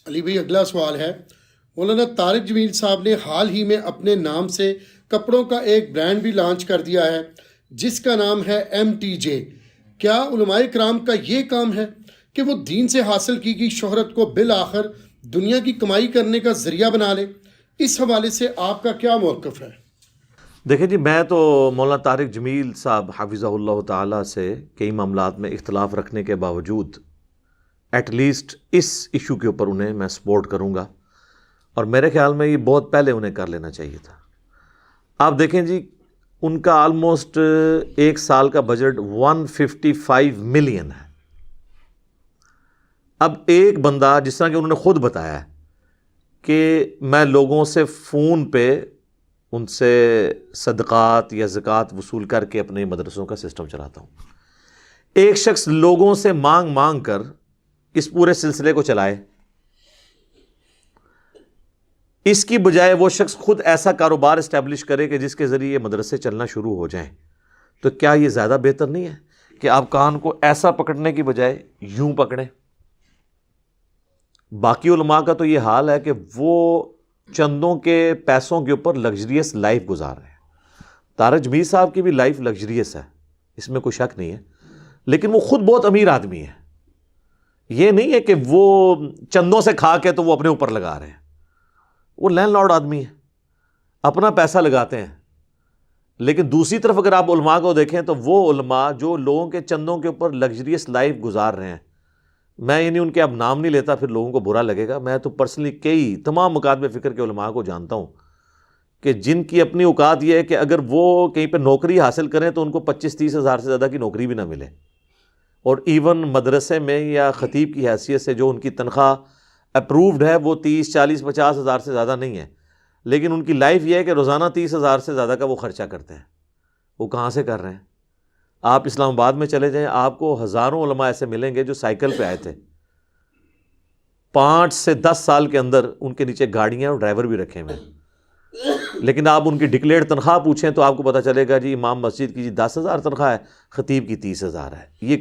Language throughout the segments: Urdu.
علی بھائی اگلا سوال ہے، مولانا طارق جمیل صاحب نے حال ہی میں اپنے نام سے کپڑوں کا ایک برانڈ بھی لانچ کر دیا ہے جس کا نام ہے MTJ۔ کیا علماء کرام کا یہ کام ہے کہ وہ دین سے حاصل کی گئی شہرت کو بالآخر دنیا کی کمائی کرنے کا ذریعہ بنا لے؟ اس حوالے سے آپ کا کیا موقف ہے؟ دیکھیں جی، میں تو مولانا طارق جمیل صاحب حفظہ اللہ تعالیٰ سے کئی معاملات میں اختلاف رکھنے کے باوجود ایٹ لیسٹ اس ایشو کے اوپر انہیں میں سپورٹ کروں گا، اور میرے خیال میں یہ بہت پہلے انہیں کر لینا چاہیے تھا۔ آپ دیکھیں جی، ان کا آلموسٹ ایک سال کا بجٹ 155 ملین ہے۔ اب ایک بندہ، جس طرح کہ انہوں نے خود بتایا ہے کہ میں لوگوں سے فون پہ ان سے صدقات یا زکوٰۃ وصول کر کے اپنے مدرسوں کا سسٹم چلاتا ہوں، ایک شخص لوگوں سے مانگ مانگ کر اس پورے سلسلے کو چلائے، اس کی بجائے وہ شخص خود ایسا کاروبار اسٹیبلش کرے کہ جس کے ذریعے یہ مدرسے چلنا شروع ہو جائیں، تو کیا یہ زیادہ بہتر نہیں ہے کہ آپ کان کو ایسا پکڑنے کی بجائے یوں پکڑیں؟ باقی علماء کا تو یہ حال ہے کہ وہ چندوں کے پیسوں کے اوپر لگژریس لائف گزار رہے ہیں۔ طارق جمیل صاحب کی بھی لائف لگژریس ہے، اس میں کوئی شک نہیں ہے، لیکن وہ خود بہت امیر آدمی ہے۔ یہ نہیں ہے کہ وہ چندوں سے کھا کے تو وہ اپنے اوپر لگا رہے ہیں، وہ لینڈ لارڈ آدمی ہے، اپنا پیسہ لگاتے ہیں۔ لیکن دوسری طرف اگر آپ علماء کو دیکھیں تو وہ علماء جو لوگوں کے چندوں کے اوپر لگژریس لائف گزار رہے ہیں، میں یعنی ان کے اب نام نہیں لیتا، پھر لوگوں کو برا لگے گا، میں تو پرسنلی کئی تمام مکاتب فکر کے علماء کو جانتا ہوں کہ جن کی اپنی اوقات یہ ہے کہ اگر وہ کہیں پہ نوکری حاصل کریں تو ان کو 25-30 ہزار سے زیادہ کی نوکری بھی نہ ملے، اور ایون مدرسے میں یا خطیب کی حیثیت سے جو ان کی تنخواہ اپرووڈ ہے وہ 30-40-50 ہزار سے زیادہ نہیں ہے، لیکن ان کی لائف یہ ہے کہ روزانہ 30 ہزار سے زیادہ کا وہ خرچہ کرتے ہیں۔ وہ کہاں سے کر رہے ہیں؟ آپ اسلام آباد میں چلے جائیں، آپ کو ہزاروں علماء ایسے ملیں گے جو سائیکل پہ آئے تھے، 5 سے 10 سال کے اندر ان کے نیچے گاڑیاں اور ڈرائیور بھی رکھے ہوئے ہیں، لیکن آپ ان کی ڈکلیئرڈ تنخواہ پوچھیں تو آپ کو پتہ چلے گا جی امام مسجد کی جی 10,000 تنخواہ ہے، خطیب کی 30,000 ہے۔ یہ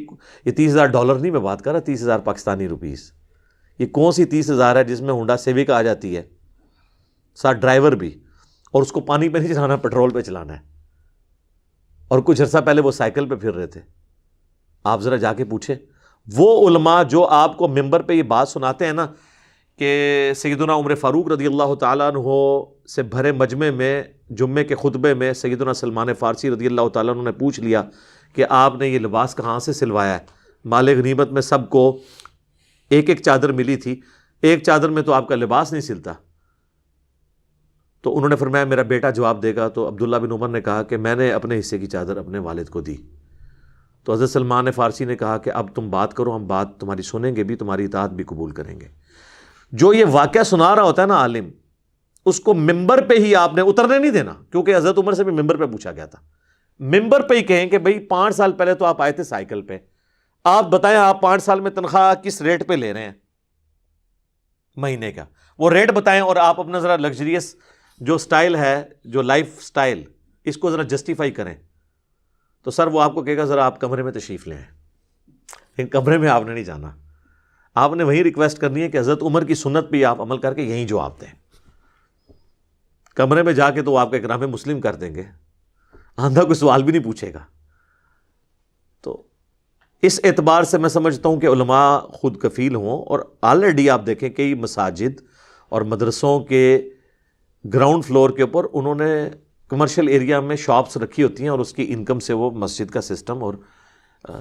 30,000 ڈالر نہیں میں بات کر رہا، 30,000 پاکستانی روپیز۔ یہ کون سی 30,000 ہے جس میں ہونڈا سیوک آ جاتی ہے، ساتھ ڈرائیور بھی، اور اس کو پانی پہ نہیں چلانا، پیٹرول پہ چلانا ہے، اور کچھ عرصہ پہلے وہ سائیکل پہ پھر رہے تھے۔ آپ ذرا جا کے پوچھیں وہ علماء جو آپ کو ممبر پہ یہ بات سناتے ہیں نا کہ سیدنا عمر فاروق رضی اللہ تعالیٰ عنہ سے بھرے مجمع میں جمعے کے خطبے میں سیدنا سلمان فارسی رضی اللہ تعالیٰ عنہ نے پوچھ لیا کہ آپ نے یہ لباس کہاں سے سلوایا ہے؟ مال غنیمت میں سب کو ایک ایک چادر ملی تھی، ایک چادر میں تو آپ کا لباس نہیں سلتا۔ تو انہوں نے فرمایا میرا بیٹا جواب دے گا، تو عبداللہ بن عمر نے کہا کہ میں نے اپنے حصے کی چادر اپنے والد کو دی۔ تو حضرت سلمان فارسی نے کہا کہ اب تم بات کرو، ہم بات تمہاری سنیں گے بھی، تمہاری اطاعت بھی قبول کریں گے۔ جو یہ واقعہ سنا رہا ہوتا ہے نا عالم، اس کو ممبر پہ ہی آپ نے اترنے نہیں دینا، کیونکہ حضرت عمر سے بھی ممبر پہ پوچھا گیا تھا۔ ممبر پہ ہی کہیں کہ بھئی 5 سال پہلے تو آپ آئے تھے سائیکل پہ، آپ بتائیں آپ 5 سال میں تنخواہ کس ریٹ پہ لے رہے ہیں مہینے کا، وہ ریٹ بتائیں، اور آپ اپنا ذرا لگژریس جو سٹائل ہے، جو لائف سٹائل، اس کو ذرا جسٹیفائی کریں۔ تو سر وہ آپ کو کہے گا ذرا آپ کمرے میں تشریف لیں، لیکن کمرے میں آپ نے نہیں جانا، آپ نے وہی ریکویسٹ کرنی ہے کہ حضرت عمر کی سنت پہ آپ عمل کر کے یہیں جواب دیں۔ کمرے میں جا کے تو آپ کا اکرام مسلم کر دیں گے، آندھا کوئی سوال بھی نہیں پوچھے گا۔ تو اس اعتبار سے میں سمجھتا ہوں کہ علماء خود کفیل ہوں، اور آلریڈی آپ دیکھیں کئی مساجد اور مدرسوں کے گراؤنڈ فلور کے اوپر انہوں نے کمرشل ایریا میں شاپس رکھی ہوتی ہیں، اور اس کی انکم سے وہ مسجد کا سسٹم اور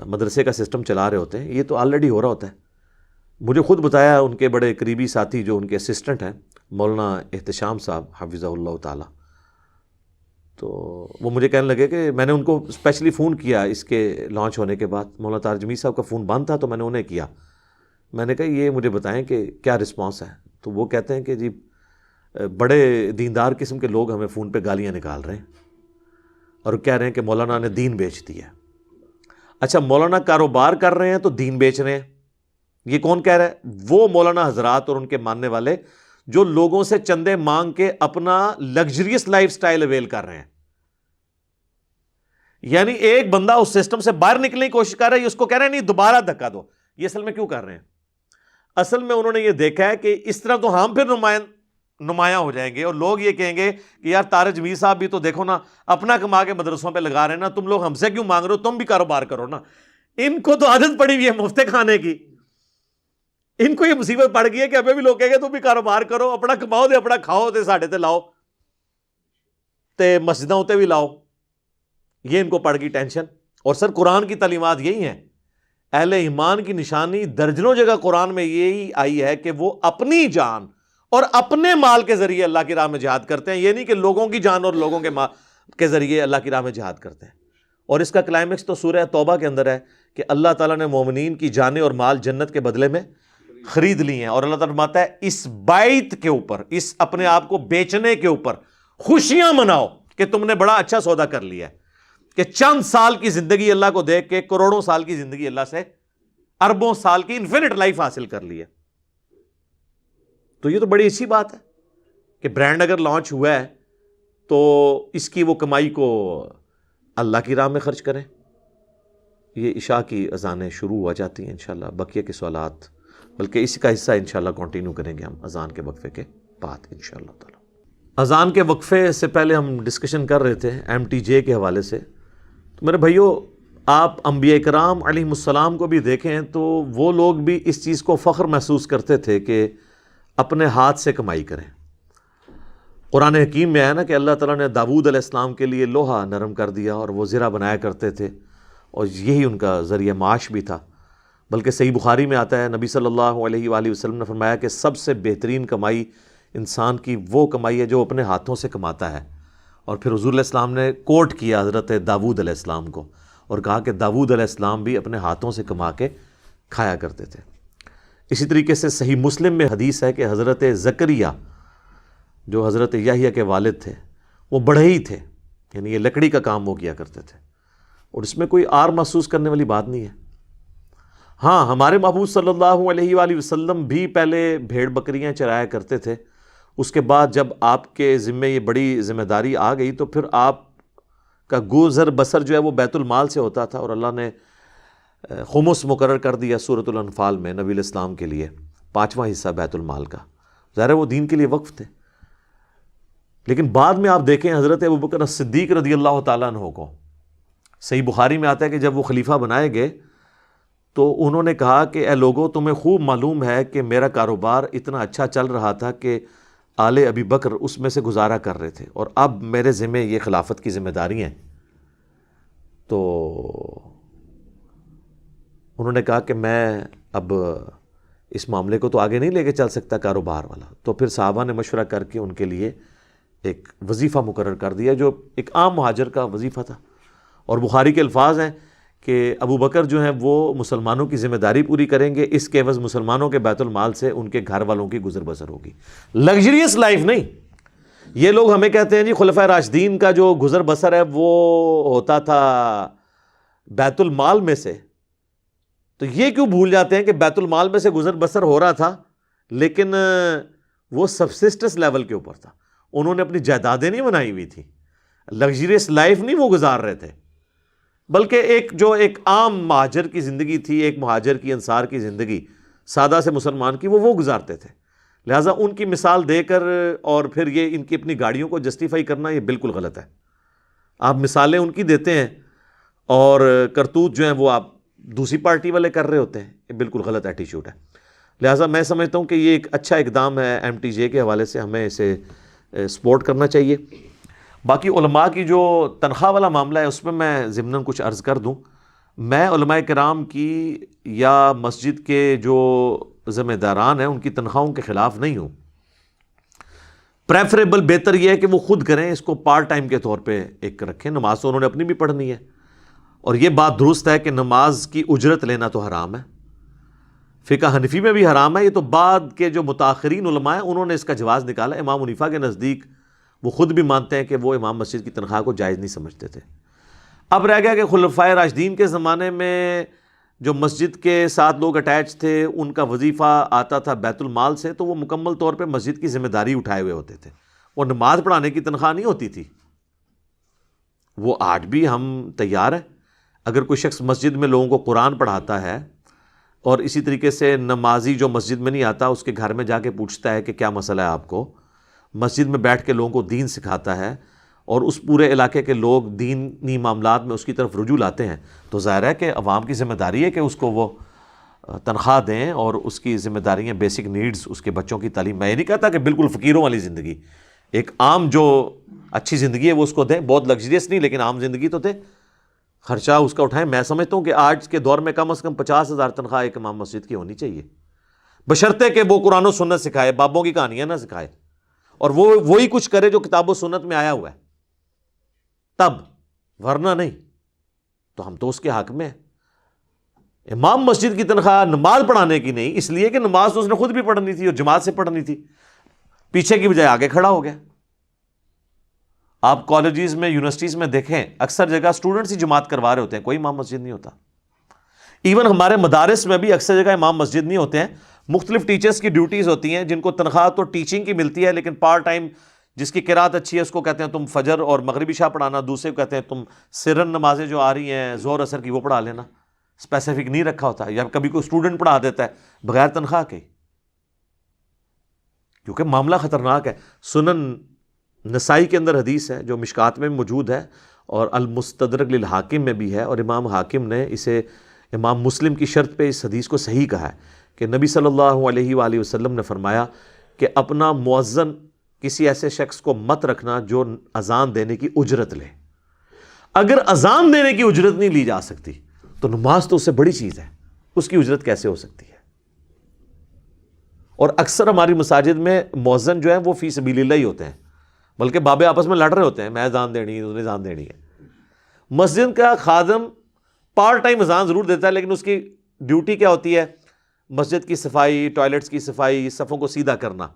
مدرسے کا سسٹم چلا رہے ہوتے ہیں۔ یہ تو آلریڈی ہو رہا ہوتا ہے۔ مجھے خود بتایا ان کے بڑے قریبی ساتھی جو ان کے اسسٹنٹ ہیں، مولانا احتشام صاحب حفظہ اللہ تعالی، تو وہ مجھے کہنے لگے کہ میں نے ان کو اسپیشلی فون کیا اس کے لانچ ہونے کے بعد، مولانا طارق جمیل صاحب کا فون بند تھا تو میں نے انہیں کیا، میں نے کہا یہ مجھے بتائیں کہ کیا رسپانس ہے؟ تو وہ کہتے ہیں کہ جی بڑے دیندار قسم کے لوگ ہمیں فون پہ گالیاں نکال رہے ہیں اور کہہ رہے ہیں کہ مولانا نے دین بیچ دیا۔ اچھا، مولانا کاروبار کر رہے ہیں تو دین بیچ رہے ہیں، یہ کون کہہ رہا ہے؟ وہ مولانا حضرات اور ان کے ماننے والے جو لوگوں سے چندے مانگ کے اپنا لگژریس لائف سٹائل اویل کر رہے ہیں۔ یعنی ایک بندہ اس سسٹم سے باہر نکلنے کی کوشش کر رہا ہے، اس کو کہہ رہے ہیں نہیں دوبارہ دھکا دو، یہ اصل میں کیوں کر رہے ہیں؟ اصل میں انہوں نے یہ دیکھا ہے کہ اس طرح تو ہم پھر نمایاں ہو جائیں گے، اور لوگ یہ کہیں گے کہ یار طارق جمیل صاحب بھی تو دیکھو نا اپنا کما کے مدرسوں پہ لگا رہے ہیں نا، تم لوگ ہم سے کیوں مانگ رہے ہو، تم بھی کاروبار کرو نا۔ ان کو تو عادت پڑی ہوئی ہے مفت کھانے کی، ان کو یہ مصیبت پڑ گئی ہے کہ ابھی بھی لوگ کہیں گے تم بھی کاروبار کرو، اپنا کماؤ دے، اپنا کھاؤ دے، ساڈے تے لاؤ تے مسجدوں تے بھی لاؤ۔ یہ ان کو پڑ گئی ٹینشن۔ اور سر قرآن کی تعلیمات یہی ہیں، اہل ایمان کی نشانی درجنوں جگہ قرآن میں یہی آئی ہے کہ وہ اپنی جان اور اپنے مال کے ذریعے اللہ کی راہ میں جہاد کرتے ہیں، یہ نہیں کہ لوگوں کی جان اور لوگوں کے مال کے ذریعے اللہ کی راہ میں جہاد کرتے ہیں۔ اور اس کا کلائمیکس تو سورہ توبہ کے اندر ہے کہ اللہ تعالیٰ نے مومنین کی جانیں اور مال جنت کے بدلے میں خرید لی ہیں، اور اللہ تعالیٰ فرماتا ہے اس بائت کے اوپر، اس اپنے آپ کو بیچنے کے اوپر خوشیاں مناؤ کہ تم نے بڑا اچھا سودا کر لیا ہے، کہ چند سال کی زندگی اللہ کو دیکھ کے کروڑوں سال کی زندگی اللہ سے، اربوں سال کی انفینٹ لائف حاصل کر لی ہے۔ تو یہ تو بڑی اچھی بات ہے کہ برانڈ اگر لانچ ہوا ہے تو اس کی وہ کمائی کو اللہ کی راہ میں خرچ کریں۔ یہ عشاء کی اذانیں شروع ہو جاتی ہیں انشاءاللہ، بقیہ کے سوالات بلکہ اس کا حصہ انشاءاللہ کنٹینیو کریں گے ہم اذان کے وقفے کے بعد انشاءاللہ تعالی۔ اذان کے وقفے سے پہلے ہم ڈسکشن کر رہے تھے MTJ کے حوالے سے۔ تو میرے بھائیو، آپ انبیاء کرام علیہ السلام کو بھی دیکھیں تو وہ لوگ بھی اس چیز کو فخر محسوس کرتے تھے کہ اپنے ہاتھ سے کمائی کریں۔ قرآن حکیم میں ہے نا کہ اللہ تعالیٰ نے داؤد علیہ السلام کے لیے لوہا نرم کر دیا اور وہ زرہ بنایا کرتے تھے، اور یہی ان کا ذریعہ معاش بھی تھا۔ بلکہ صحیح بخاری میں آتا ہے، نبی صلی اللہ علیہ وآلہ وسلم نے فرمایا کہ سب سے بہترین کمائی انسان کی وہ کمائی ہے جو اپنے ہاتھوں سے کماتا ہے۔ اور پھر حضور علیہ السلام نے کوٹ کیا حضرت داؤد علیہ السلام کو اور کہا کہ داؤد علیہ السلام بھی اپنے ہاتھوں سے کما کے کھایا کرتے تھے۔ اسی طریقے سے صحیح مسلم میں حدیث ہے کہ حضرت زکریا جو حضرت یحییٰ کے والد تھے وہ بڑھئی تھے، یعنی یہ لکڑی کا کام وہ کیا کرتے تھے، اور اس میں کوئی آر محسوس کرنے والی بات نہیں ہے۔ ہاں، ہمارے محبوب صلی اللہ علیہ وآلہ وسلم بھی پہلے بھیڑ بکریاں چرایا کرتے تھے، اس کے بعد جب آپ کے ذمے یہ بڑی ذمہ داری آ گئی تو پھر آپ کا گزر بسر جو ہے وہ بیت المال سے ہوتا تھا، اور اللہ نے خمس مقرر کر دیا سورۃ الانفال میں نبی علیہ السلام کے لیے 5واں حصہ بیت المال کا۔ ظاہر ہے وہ دین کے لیے وقف تھے، لیکن بعد میں آپ دیکھیں حضرت ابوبکر صدیق رضی اللہ تعالیٰ عنہ کو، صحیح بخاری میں آتا ہے کہ جب وہ خلیفہ بنائے گئے تو انہوں نے کہا کہ اے لوگوں، تمہیں خوب معلوم ہے کہ میرا کاروبار اتنا اچھا چل رہا تھا کہ آل ابی بکر اس میں سے گزارا کر رہے تھے، اور اب میرے ذمہ یہ خلافت کی ذمہ داری ہیں۔ تو انہوں نے کہا کہ میں اب اس معاملے کو تو آگے نہیں لے کے چل سکتا کاروبار والا، تو پھر صحابہ نے مشورہ کر کے ان کے لیے ایک وظیفہ مقرر کر دیا جو ایک عام مہاجر کا وظیفہ تھا۔ اور بخاری کے الفاظ ہیں کہ ابو بکر جو ہیں وہ مسلمانوں کی ذمہ داری پوری کریں گے، اس کے عوض مسلمانوں کے بیت المال سے ان کے گھر والوں کی گزر بسر ہوگی۔ لگژریس لائف نہیں۔ یہ لوگ ہمیں کہتے ہیں جی خلفائے راشدین کا جو گزر بسر ہے وہ ہوتا تھا بیت المال میں سے، تو یہ کیوں بھول جاتے ہیں کہ بیت المال میں سے گزر بسر ہو رہا تھا لیکن وہ سبسسٹنس لیول کے اوپر تھا، انہوں نے اپنی جائیدادیں نہیں بنائی ہوئی تھی، لگژریس لائف نہیں وہ گزار رہے تھے، بلکہ ایک عام مہاجر کی زندگی تھی، ایک مہاجر کی انصار کی زندگی سادہ سے مسلمان کی وہ گزارتے تھے۔ لہٰذا ان کی مثال دے کر اور پھر یہ ان کی اپنی گاڑیوں کو جسٹیفائی کرنا یہ بالکل غلط ہے۔ آپ مثالیں ان کی دیتے ہیں اور کرتوت جو ہیں وہ آپ دوسری پارٹی والے کر رہے ہوتے ہیں، یہ بالکل غلط ایٹیچیوڈ ہے۔ لہٰذا میں سمجھتا ہوں کہ یہ ایک اچھا اقدام ہے MTJ کے حوالے سے، ہمیں اسے سپورٹ کرنا چاہیے۔ باقی علماء کی جو تنخواہ والا معاملہ ہے اس میں میں ضمناً کچھ عرض کر دوں، میں علماء کرام کی یا مسجد کے جو ذمہ داران ہیں ان کی تنخواہوں کے خلاف نہیں ہوں۔ پریفریبل بہتر یہ ہے کہ وہ خود کریں، اس کو پارٹ ٹائم کے طور پہ ایک رکھیں۔ نماز تو انہوں نے اپنی بھی پڑھنی ہے، اور یہ بات درست ہے کہ نماز کی اجرت لینا تو حرام ہے، فقہ حنفی میں بھی حرام ہے۔ یہ تو بعد کے جو متاخرین علماء ہیں انہوں نے اس کا جواز نکالا۔ امام حنیفہ کے نزدیک وہ خود بھی مانتے ہیں کہ وہ امام مسجد کی تنخواہ کو جائز نہیں سمجھتے تھے۔ اب رہ گیا کہ خلفائے راشدین کے زمانے میں جو مسجد کے ساتھ لوگ اٹیچ تھے ان کا وظیفہ آتا تھا بیت المال سے، تو وہ مکمل طور پہ مسجد کی ذمہ داری اٹھائے ہوئے ہوتے تھے، وہ نماز پڑھانے کی تنخواہ نہیں ہوتی تھی۔ وہ آج بھی ہم تیار ہیں، اگر کوئی شخص مسجد میں لوگوں کو قرآن پڑھاتا ہے، اور اسی طریقے سے نمازی جو مسجد میں نہیں آتا اس کے گھر میں جا کے پوچھتا ہے کہ کیا مسئلہ ہے آپ کو، مسجد میں بیٹھ کے لوگوں کو دین سکھاتا ہے اور اس پورے علاقے کے لوگ دینی معاملات میں اس کی طرف رجوع لاتے ہیں، تو ظاہر ہے کہ عوام کی ذمہ داری ہے کہ اس کو وہ تنخواہ دیں اور اس کی ذمہ داریاں، بیسک نیڈز، اس کے بچوں کی تعلیم. میں یہ نہیں کہتا کہ بالکل فقیروں والی زندگی، ایک عام جو اچھی زندگی ہے وہ اس کو دیں، بہت لگژریس نہیں لیکن عام زندگی تو دیں، خرچہ اس کا اٹھائیں. میں سمجھتا ہوں کہ آج کے دور میں کم از کم 50,000 تنخواہ ایک امام مسجد کی ہونی چاہیے، بشرطے کہ وہ قرآن و سنت سکھائے، بابوں کی کہانیاں نہ سکھائے، اور وہ وہی کچھ کرے جو کتاب و سنت میں آیا ہوا ہے، تب، ورنہ نہیں تو ہم تو اس کے حق میں ہیں. امام مسجد کی تنخواہ نماز پڑھانے کی نہیں، اس لیے کہ نماز تو اس نے خود بھی پڑھنی تھی اور جماعت سے پڑھنی تھی، پیچھے کی بجائے آگے کھڑا ہو گیا. آپ کالجز میں، یونیورسٹیز میں دیکھیں، اکثر جگہ اسٹوڈنٹس ہی جماعت کروا رہے ہوتے ہیں، کوئی امام مسجد نہیں ہوتا. ایون ہمارے مدارس میں بھی اکثر جگہ امام مسجد نہیں ہوتے ہیں، مختلف ٹیچرز کی ڈیوٹیز ہوتی ہیں جن کو تنخواہ تو ٹیچنگ کی ملتی ہے، لیکن پارٹ ٹائم جس کی قرات اچھی ہے اس کو کہتے ہیں تم فجر اور مغربی عشاء پڑھانا، دوسرے کو کہتے ہیں تم سرن نمازیں جو آ رہی ہیں ظہر اثر کی وہ پڑھا لینا. اسپیسیفک نہیں رکھا ہوتا، یا کبھی کوئی اسٹوڈنٹ پڑھا دیتا ہے بغیر تنخواہ کے، کیونکہ معاملہ خطرناک ہے. سنن نسائی کے اندر حدیث ہے جو مشکات میں موجود ہے اور المستدرک للحاکم میں بھی ہے، اور امام حاکم نے اسے امام مسلم کی شرط پہ اس حدیث کو صحیح کہا ہے کہ نبی صلی اللہ علیہ وآلہ وسلم نے فرمایا کہ اپنا مؤذن کسی ایسے شخص کو مت رکھنا جو اذان دینے کی اجرت لے. اگر اذان دینے کی اجرت نہیں لی جا سکتی تو نماز تو اس سے بڑی چیز ہے، اس کی اجرت کیسے ہو سکتی ہے؟ اور اکثر ہماری مساجد میں مؤذن جو ہیں وہ فی سبیل اللہ ہی ہوتے ہیں، بلکہ بابے آپس میں لڑ رہے ہوتے ہیں، میں اذان دینی ہے، انہیں اذان دینی ہے. مسجد کا خادم پارٹ ٹائم اذان ضرور دیتا ہے، لیکن اس کی ڈیوٹی کیا ہوتی ہے؟ مسجد کی صفائی، ٹوائلٹس کی صفائی، صفوں کو سیدھا کرنا.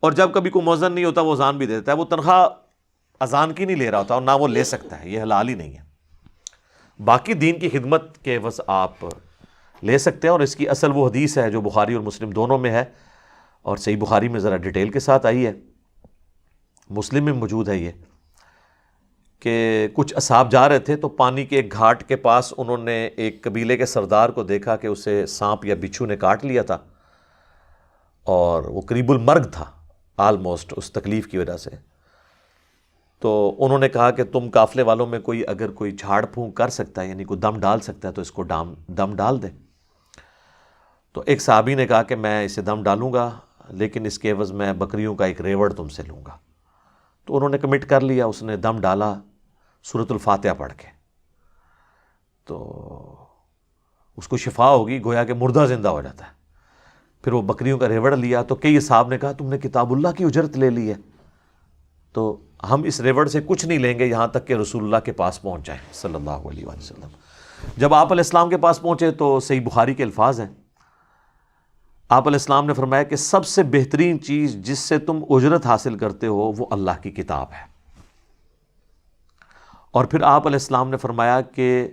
اور جب کبھی کوئی مؤذن نہیں ہوتا وہ اذان بھی دیتا ہے، وہ تنخواہ اذان کی نہیں لے رہا ہوتا اور نہ وہ لے سکتا ہے، یہ حلال ہی نہیں ہے. باقی دین کی خدمت کے عوض آپ لے سکتے ہیں، اور اس کی اصل وہ حدیث ہے جو بخاری اور مسلم دونوں میں ہے، اور صحیح بخاری میں ذرا ڈیٹیل کے ساتھ آئی ہے، مسلم میں موجود ہے یہ، کہ کچھ اصحاب جا رہے تھے تو پانی کے ایک گھاٹ کے پاس انہوں نے ایک قبیلے کے سردار کو دیکھا کہ اسے سانپ یا بچھو نے کاٹ لیا تھا اور وہ قریب المرگ تھا آلموسٹ اس تکلیف کی وجہ سے. تو انہوں نے کہا کہ تم قافلے والوں میں کوئی اگر کوئی جھاڑ پھونک کر سکتا ہے، یعنی کوئی دم ڈال سکتا ہے تو اس کو دم ڈال دے. تو ایک صحابی نے کہا کہ میں اسے دم ڈالوں گا لیکن اس کے عوض میں بکریوں کا ایک ریوڑ تم سے لوں گا. تو انہوں نے کمٹ کر لیا، اس نے دم ڈالا سورۃ الفاتحہ پڑھ کے، تو اس کو شفا ہوگی، گویا کہ مردہ زندہ ہو جاتا ہے. پھر وہ بکریوں کا ریوڑ لیا تو کئی صاحب نے کہا تم نے کتاب اللہ کی اجرت لے لی ہے، تو ہم اس ریوڑ سے کچھ نہیں لیں گے یہاں تک کہ رسول اللہ کے پاس پہنچ جائیں صلی اللہ علیہ وآلہ وسلم. جب آپ علیہ السلام کے پاس پہنچے تو صحیح بخاری کے الفاظ ہیں، آپ علیہ السلام نے فرمایا کہ سب سے بہترین چیز جس سے تم اجرت حاصل کرتے ہو وہ اللہ کی کتاب ہے. اور پھر آپ علیہ السلام نے فرمایا کہ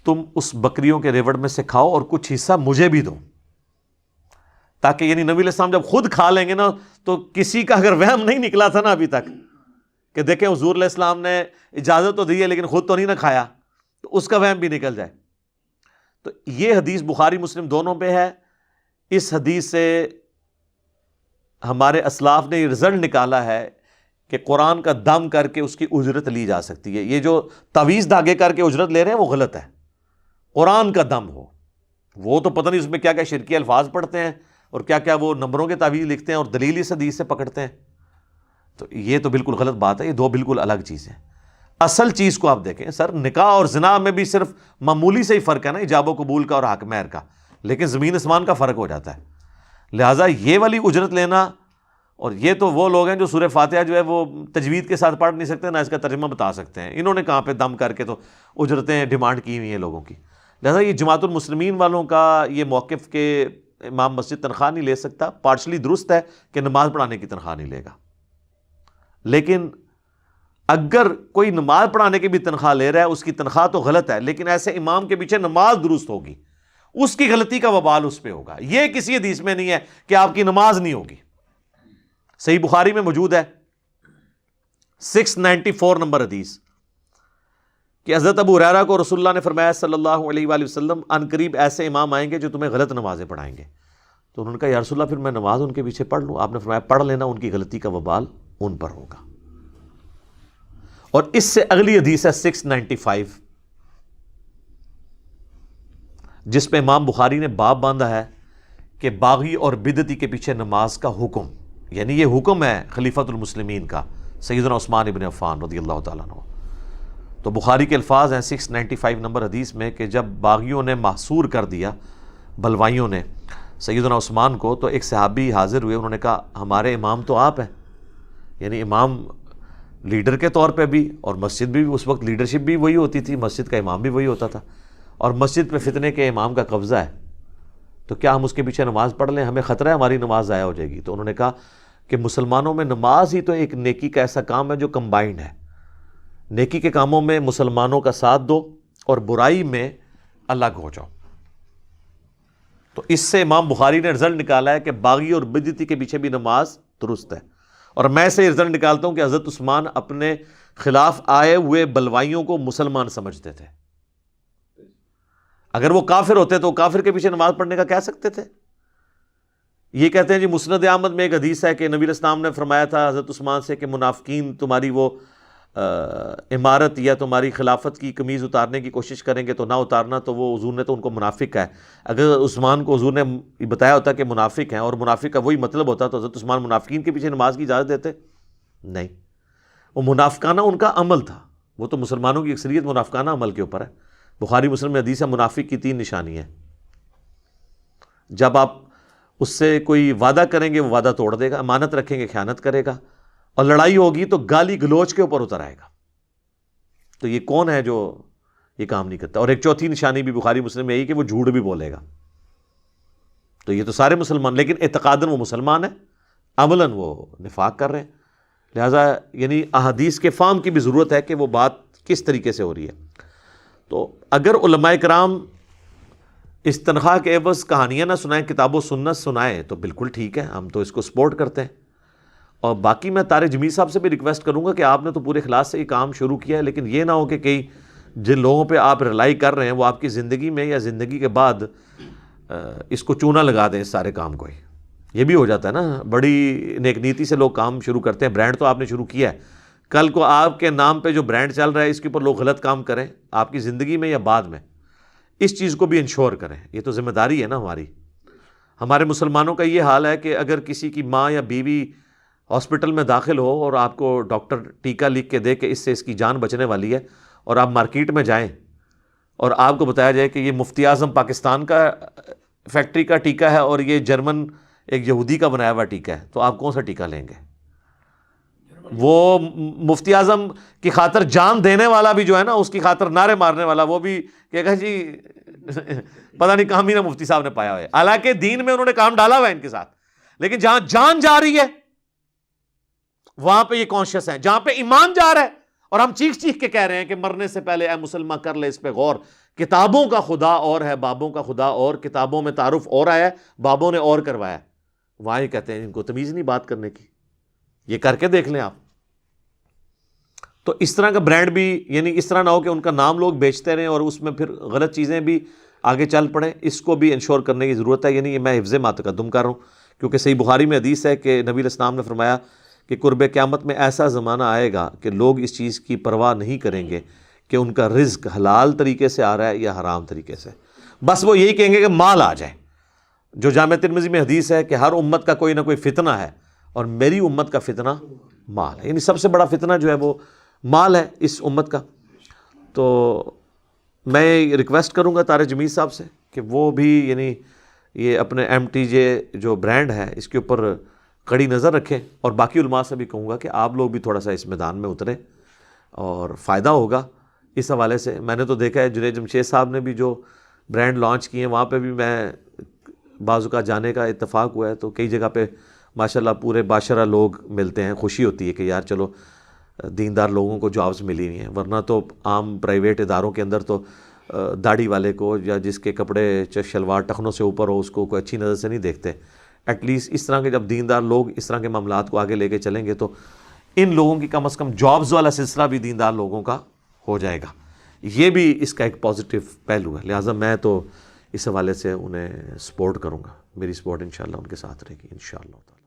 تم اس بکریوں کے ریوڑ میں سے کھاؤ اور کچھ حصہ مجھے بھی دو، تاکہ یعنی نبی علیہ السلام جب خود کھا لیں گے نا تو کسی کا اگر وہم نہیں نکلا تھا نا ابھی تک کہ دیکھیں حضور علیہ السلام نے اجازت تو دی ہے لیکن خود تو نہیں نہ کھایا، تو اس کا وہم بھی نکل جائے. تو یہ حدیث بخاری مسلم دونوں پہ ہے. اس حدیث سے ہمارے اسلاف نے یہ رزلٹ نکالا ہے کہ قرآن کا دم کر کے اس کی اجرت لی جا سکتی ہے. یہ جو تعویذ دھاگے کر کے اجرت لے رہے ہیں وہ غلط ہے. قرآن کا دم ہو، وہ تو پتہ نہیں اس میں کیا کیا شرکی الفاظ پڑھتے ہیں اور کیا کیا وہ نمبروں کے تعویذ لکھتے ہیں اور دلیل اس حدیث سے پکڑتے ہیں، تو یہ تو بالکل غلط بات ہے. یہ دو بالکل الگ چیزیں. اصل چیز کو آپ دیکھیں سر، نکاح اور زنا میں بھی صرف معمولی سے ہی فرق ہے نا، ایجاب و قبول کا اور حق مہر کا، لیکن زمین آسمان کا فرق ہو جاتا ہے. لہٰذا یہ والی اجرت لینا، اور یہ تو وہ لوگ ہیں جو سورہ فاتحہ جو ہے وہ تجوید کے ساتھ پڑھ نہیں سکتے نہ اس کا ترجمہ بتا سکتے ہیں، انہوں نے کہاں پہ دم کر کے تو اجرتیں ڈیمانڈ کی ہوئی ہیں لوگوں کی. لہٰذا یہ جماعت المسلمین والوں کا یہ موقف کہ امام مسجد تنخواہ نہیں لے سکتا پارشلی درست ہے کہ نماز پڑھانے کی تنخواہ نہیں لے گا، لیکن اگر کوئی نماز پڑھانے کی بھی تنخواہ لے رہا ہے اس کی تنخواہ تو غلط ہے، لیکن ایسے امام کے پیچھے نماز درست ہوگی، اس کی غلطی کا وبال اس پہ ہوگا. یہ کسی حدیث میں نہیں ہے کہ آپ کی نماز نہیں ہوگی. صحیح بخاری میں موجود ہے 694 نمبر حدیث کہ حضرت ابو ہریرہ کو رسول اللہ نے فرمایا صلی اللہ علیہ وآلہ وسلم ان قریب ایسے امام آئیں گے جو تمہیں غلط نمازیں پڑھائیں گے. تو انہوں نے کہا یا رسول اللہ پھر میں نماز ان کے پیچھے پڑھ لوں؟ آپ نے فرمایا پڑھ لینا، ان کی غلطی کا وبال ان پر ہوگا. اور اس سے اگلی حدیث ہے 695 جس پہ امام بخاری نے باب باندھا ہے کہ باغی اور بدعتی کے پیچھے نماز کا حکم، یعنی یہ حکم ہے خلیفۃ المسلمین کا سیدنا عثمان ابن عفان رضی اللہ تعالیٰ عنہ. تو بخاری کے الفاظ ہیں 695 نمبر حدیث میں کہ جب باغیوں نے محصور کر دیا، بلوائیوں نے سیدنا عثمان کو، تو ایک صحابی حاضر ہوئے، انہوں نے کہا ہمارے امام تو آپ ہیں، یعنی امام لیڈر کے طور پہ بھی، اور مسجد بھی اس وقت لیڈرشپ بھی وہی ہوتی تھی، مسجد کا امام بھی وہی ہوتا تھا، اور مسجد پہ فتنے کے امام کا قبضہ ہے، تو کیا ہم اس کے پیچھے نماز پڑھ لیں؟ ہمیں خطرہ ہے ہماری نماز ضائع ہو جائے گی. تو انہوں نے کہا کہ مسلمانوں میں نماز ہی تو ایک نیکی کا ایسا کام ہے جو کمبائنڈ ہے. نیکی کے کاموں میں مسلمانوں کا ساتھ دو اور برائی میں الگ ہو جاؤ. تو اس سے امام بخاری نے رزلٹ نکالا ہے کہ باغی اور بدعتی کے پیچھے بھی نماز درست ہے. اور میں سے رزلٹ نکالتا ہوں کہ حضرت عثمان اپنے خلاف آئے ہوئے بلوائیوں کو مسلمان سمجھتے تھے. اگر وہ کافر ہوتے تو کافر کے پیچھے نماز پڑھنے کا کہہ سکتے تھے. یہ کہتے ہیں جی مسند احمد میں ایک حدیث ہے کہ نبی علیہ السلام نے فرمایا تھا حضرت عثمان سے کہ منافقین تمہاری وہ امارت یا تمہاری خلافت کی قمیض اتارنے کی کوشش کریں گے تو نہ اتارنا، تو وہ حضور نے تو ان کو منافق کہا ہے. اگر عثمان کو حضور نے بتایا ہوتا کہ منافق ہیں اور منافق کا وہی مطلب ہوتا تو حضرت عثمان منافقین کے پیچھے نماز کی اجازت دیتے؟ نہیں. وہ منافقانہ ان کا عمل تھا، وہ تو مسلمانوں کی اکثریت منافقانہ عمل کے اوپر ہے. بخاری مسلم میں حدیث ہے منافق کی 3 نشانی ہیں. جب آپ اس سے کوئی وعدہ کریں گے وہ وعدہ توڑ دے گا، امانت رکھیں گے خیانت کرے گا، اور لڑائی ہوگی تو گالی گلوچ کے اوپر اتر آئے گا. تو یہ کون ہے جو یہ کام نہیں کرتا؟ اور ایک چوتھی نشانی بھی بخاری مسلم میں یہی کہ وہ جھوٹ بھی بولے گا. تو یہ تو سارے مسلمان، لیکن اعتقاداً وہ مسلمان ہیں، عملاً وہ نفاق کر رہے ہیں. لہٰذا یعنی احادیث کے فہم کی بھی ضرورت ہے کہ وہ بات کس طریقے سے ہو رہی ہے. تو اگر علماء کرام اس تنخواہ کے عوض کہانیاں نہ سنائیں، کتاب و سنت سنائیں تو بالکل ٹھیک ہے، ہم تو اس کو سپورٹ کرتے ہیں. اور باقی میں طارق جمیل صاحب سے بھی ریکویسٹ کروں گا کہ آپ نے تو پورے اخلاص سے یہ کام شروع کیا ہے، لیکن یہ نہ ہو کہ کئی جن لوگوں پہ آپ رلائی کر رہے ہیں وہ آپ کی زندگی میں یا زندگی کے بعد اس کو چونا لگا دیں اس سارے کام کو. یہ بھی ہو جاتا ہے نا، بڑی نیک نیتی سے لوگ کام شروع کرتے ہیں. برانڈ تو آپ نے شروع کیا ہے، کل کو آپ کے نام پہ جو برانڈ چل رہا ہے اس کے اوپر لوگ غلط کام کریں آپ کی زندگی میں یا بعد میں، اس چیز کو بھی انشور کریں. یہ تو ذمہ داری ہے نا ہماری. ہمارے مسلمانوں کا یہ حال ہے کہ اگر کسی کی ماں یا بیوی ہاسپٹل میں داخل ہو اور آپ کو ڈاکٹر ٹیکہ لکھ کے دے کہ اس سے اس کی جان بچنے والی ہے، اور آپ مارکیٹ میں جائیں اور آپ کو بتایا جائے کہ یہ مفتی اعظم پاکستان کا فیکٹری کا ٹیکہ ہے اور یہ جرمن ایک یہودی کا بنایا ہوا ٹیکہ ہے، تو آپ کون سا ٹیکہ لیں گے؟ وہ مفتی اعظم کی خاطر جان دینے والا بھی جو ہے نا، اس کی خاطر نعرے مارنے والا وہ بھی کہے گا جی پتہ نہیں کام ہی نہ مفتی صاحب نے پایا ہوا ہے. حالانکہ دین میں انہوں نے کام ڈالا ہوا ہے ان کے ساتھ، لیکن جہاں جان جا رہی ہے وہاں پہ یہ کانشیس ہیں. جہاں پہ ایمان جا رہا ہے اور ہم چیخ چیخ کے کہہ رہے ہیں کہ مرنے سے پہلے اے مسلمان کر لے اس پہ غور، کتابوں کا خدا اور ہے بابوں کا خدا اور، کتابوں میں تعارف اور آیا ہے بابوں نے اور کروایا ہے، وہاں یہ کہتے ہیں ان کو تمیز نہیں بات کرنے کی. یہ کر کے دیکھ لیں آپ. تو اس طرح کا برانڈ بھی، یعنی اس طرح نہ ہو کہ ان کا نام لوگ بیچتے رہیں اور اس میں پھر غلط چیزیں بھی آگے چل پڑیں. اس کو بھی انشور کرنے کی ضرورت ہے. یعنی یہ میں حفظ ما تقدم کر رہا ہوں کیونکہ صحیح بخاری میں حدیث ہے کہ نبی علیہ السلام نے فرمایا کہ قرب قیامت میں ایسا زمانہ آئے گا کہ لوگ اس چیز کی پرواہ نہیں کریں گے کہ ان کا رزق حلال طریقے سے آ رہا ہے یا حرام طریقے سے، بس وہ یہی کہیں گے کہ مال آ جائے. جو جامع ترمذی میں حدیث ہے کہ ہر امت کا کوئی نہ کوئی فتنہ ہے اور میری امت کا فتنہ مال ہے. یعنی سب سے بڑا فتنہ جو ہے وہ مال ہے اس امت کا. تو میں ریکویسٹ کروں گا طارق جمیل صاحب سے کہ وہ بھی یعنی یہ اپنے MTJ جو برانڈ ہے اس کے اوپر کڑی نظر رکھیں، اور باقی علماء سے بھی کہوں گا کہ آپ لوگ بھی تھوڑا سا اس میدان میں اتریں اور فائدہ ہوگا اس حوالے سے. میں نے تو دیکھا ہے جنید جمشید صاحب نے بھی جو برانڈ لانچ کیے ہیں وہاں پہ بھی میں بعض اوقات جانے کا اتفاق ہوا ہے، تو کئی جگہ پہ ماشاءاللہ پورے باشرہ لوگ ملتے ہیں. خوشی ہوتی ہے کہ یار چلو دیندار لوگوں کو جابز ملی ہوئی ہیں، ورنہ تو عام پرائیویٹ اداروں کے اندر تو داڑھی والے کو یا جس کے کپڑے شلوار ٹخنوں سے اوپر ہو اس کو کوئی اچھی نظر سے نہیں دیکھتے. ایٹ لیسٹ اس طرح کے جب دیندار لوگ اس طرح کے معاملات کو آگے لے کے چلیں گے تو ان لوگوں کی کم از کم جابز والا سلسلہ بھی دیندار لوگوں کا ہو جائے گا. یہ بھی اس کا ایک پازیٹیو پہلو ہے. لہٰذا میں تو اس حوالے سے انہیں سپورٹ کروں گا. میری سپورٹ انشاءاللہ ان کے ساتھ رہے گی انشاءاللہ تعالی.